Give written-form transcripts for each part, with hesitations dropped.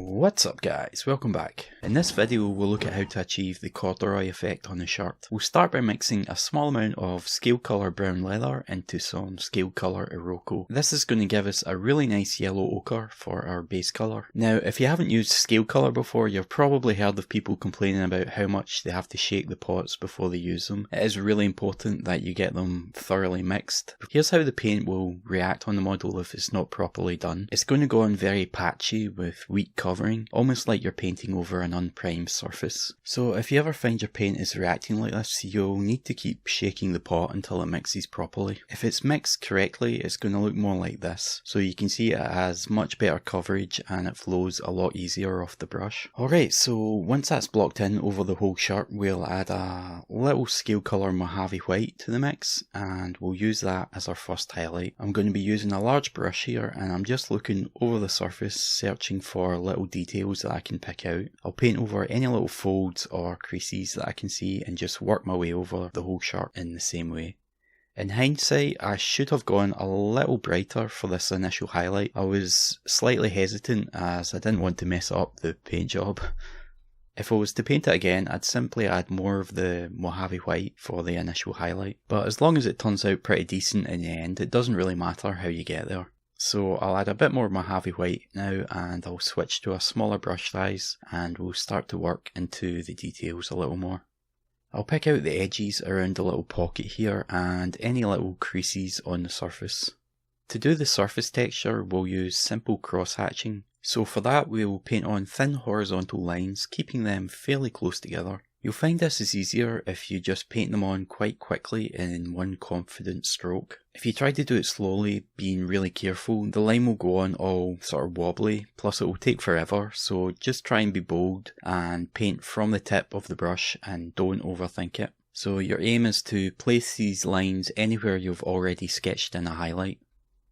What's up guys, welcome back. In this video we'll look at how to achieve the corduroy effect on the shirt. We'll start by mixing a small amount of scale colour brown leather into some scale colour Iroko. This is going to give us a really nice yellow ochre for our base colour. Now if you haven't used scale colour before, you've probably heard of people complaining about how much they have to shake the pots before they use them. It is really important that you get them thoroughly mixed. Here's how the paint will react on the model if it's not properly done. It's going to go on very patchy with weak covering, almost like you're painting over an unprimed surface. So if you ever find your paint is reacting like this, you'll need to keep shaking the pot until it mixes properly. If it's mixed correctly, it's going to look more like this. So you can see it has much better coverage and it flows a lot easier off the brush. Alright, so once that's blocked in over the whole shirt, we'll add a little scale colour Mojave white to the mix and we'll use that as our first highlight. I'm going to be using a large brush here and I'm just looking over the surface, searching for little details that I can pick out. I'll paint over any little folds or creases that I can see and just work my way over the whole shirt in the same way. In hindsight, I should have gone a little brighter for this initial highlight. I was slightly hesitant as I didn't want to mess up the paint job. If I was to paint it again, I'd simply add more of the Mojave white for the initial highlight. But as long as it turns out pretty decent in the end, it doesn't really matter how you get there. So I'll add a bit more Mojave white now and I'll switch to a smaller brush size and we'll start to work into the details a little more. I'll pick out the edges around the little pocket here and any little creases on the surface. To do the surface texture, we'll use simple cross hatching. So for that we'll paint on thin horizontal lines, keeping them fairly close together. You'll find this is easier if you just paint them on quite quickly in one confident stroke. If you try to do it slowly, being really careful, the line will go on all sort of wobbly, plus it will take forever, so just try and be bold and paint from the tip of the brush and don't overthink it. So your aim is to place these lines anywhere you've already sketched in a highlight.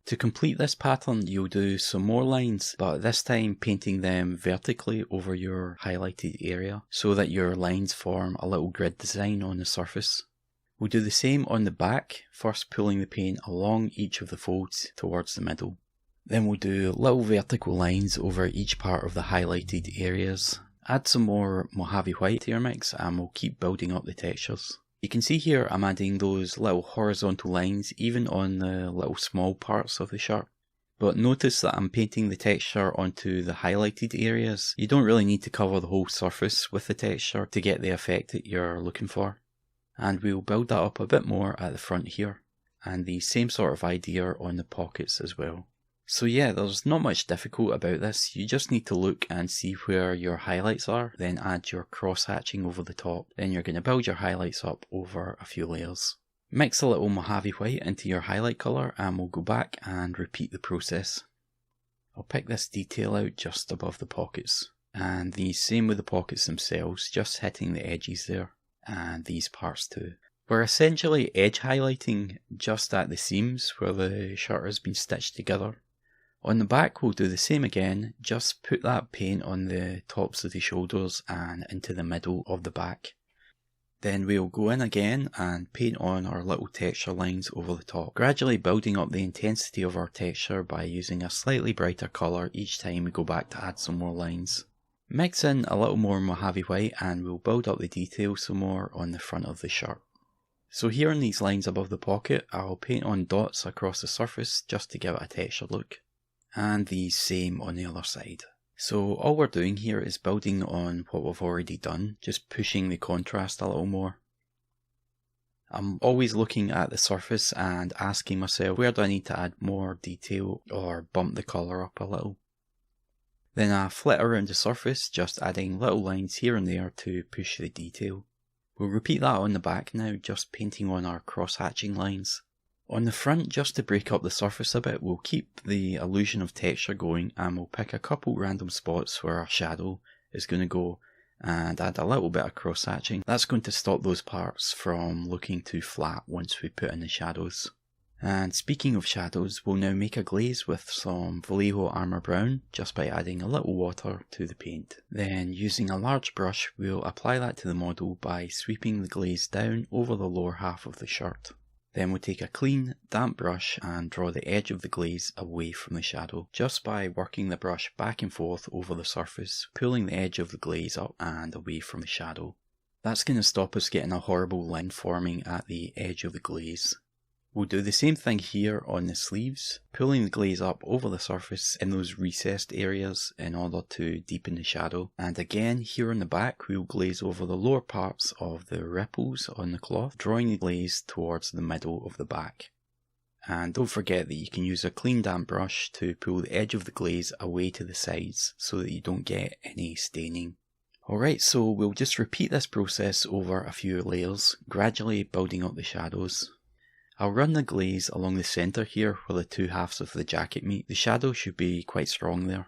To complete this pattern, you'll do some more lines, but this time painting them vertically over your highlighted area so that your lines form a little grid design on the surface. We'll do the same on the back, first pulling the paint along each of the folds towards the middle. Then we'll do little vertical lines over each part of the highlighted areas. Add some more Mojave white to your mix and we'll keep building up the textures. You can see here I'm adding those little horizontal lines even on the little small parts of the shirt. But notice that I'm painting the texture onto the highlighted areas. You don't really need to cover the whole surface with the texture to get the effect that you're looking for. And we'll build that up a bit more at the front here. And the same sort of idea on the pockets as well. So yeah, there's not much difficult about this, you just need to look and see where your highlights are, then add your cross hatching over the top, then you're going to build your highlights up over a few layers. Mix a little Mojave white into your highlight colour and we'll go back and repeat the process. I'll pick this detail out just above the pockets, and the same with the pockets themselves, just hitting the edges there, and these parts too. We're essentially edge highlighting just at the seams where the shirt has been stitched together. On the back we'll do the same again, just put that paint on the tops of the shoulders and into the middle of the back. Then we'll go in again and paint on our little texture lines over the top, gradually building up the intensity of our texture by using a slightly brighter colour each time we go back to add some more lines. Mix in a little more Mojave white and we'll build up the detail some more on the front of the shirt. So here in these lines above the pocket, I'll paint on dots across the surface just to give it a texture look. And the same on the other side. So all we're doing here is building on what we've already done, just pushing the contrast a little more. I'm always looking at the surface and asking myself, where do I need to add more detail or bump the colour up a little? Then I flit around the surface, just adding little lines here and there to push the detail. We'll repeat that on the back now, just painting on our cross-hatching lines. On the front, just to break up the surface a bit, we'll keep the illusion of texture going and we'll pick a couple random spots where our shadow is going to go and add a little bit of cross hatching. That's going to stop those parts from looking too flat once we put in the shadows. And speaking of shadows, we'll now make a glaze with some Valejo Armour Brown just by adding a little water to the paint. Then using a large brush, we'll apply that to the model by sweeping the glaze down over the lower half of the shirt. Then we'll take a clean, damp brush and draw the edge of the glaze away from the shadow, just by working the brush back and forth over the surface, pulling the edge of the glaze up and away from the shadow. That's going to stop us getting a horrible line forming at the edge of the glaze. We'll do the same thing here on the sleeves, pulling the glaze up over the surface in those recessed areas in order to deepen the shadow. And again, here on the back, we'll glaze over the lower parts of the ripples on the cloth, drawing the glaze towards the middle of the back. And don't forget that you can use a clean damp brush to pull the edge of the glaze away to the sides so that you don't get any staining. Alright, so we'll just repeat this process over a few layers, gradually building up the shadows. I'll run the glaze along the centre here where the two halves of the jacket meet. The shadow should be quite strong there.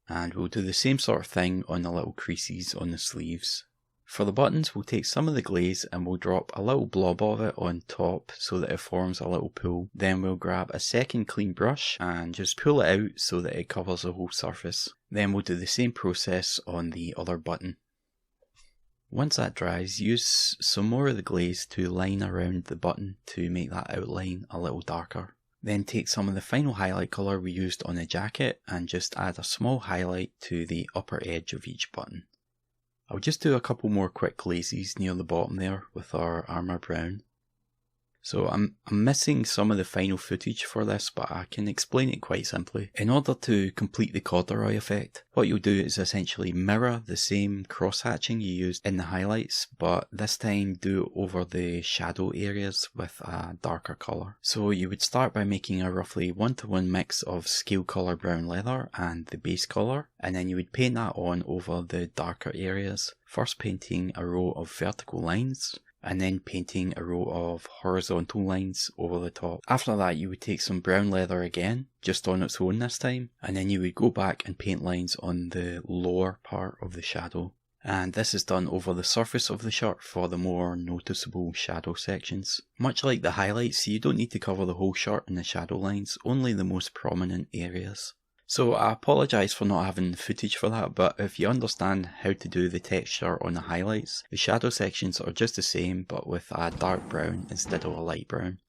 And we'll do the same sort of thing on the little creases on the sleeves. For the buttons, we'll take some of the glaze and we'll drop a little blob of it on top so that it forms a little pool. Then we'll grab a second clean brush and just pull it out so that it covers the whole surface. Then we'll do the same process on the other button. Once that dries, use some more of the glaze to line around the button to make that outline a little darker. Then take some of the final highlight colour we used on the jacket and just add a small highlight to the upper edge of each button. I'll just do a couple more quick glazes near the bottom there with our Armour brown. So I'm missing some of the final footage for this, but I can explain it quite simply. In order to complete the corduroy effect, what you'll do is essentially mirror the same cross-hatching you used in the highlights, but this time do it over the shadow areas with a darker colour. So you would start by making a roughly 1-to-1 mix of scale colour brown leather and the base colour, and then you would paint that on over the darker areas, first painting a row of vertical lines, and then painting a row of horizontal lines over the top. After that you would take some brown leather again, just on its own this time, and then you would go back and paint lines on the lower part of the shadow. And this is done over the surface of the shirt for the more noticeable shadow sections. Much like the highlights, you don't need to cover the whole shirt in the shadow lines, only the most prominent areas. So I apologise for not having footage for that, but if you understand how to do the texture on the highlights, the shadow sections are just the same but with a dark brown instead of a light brown.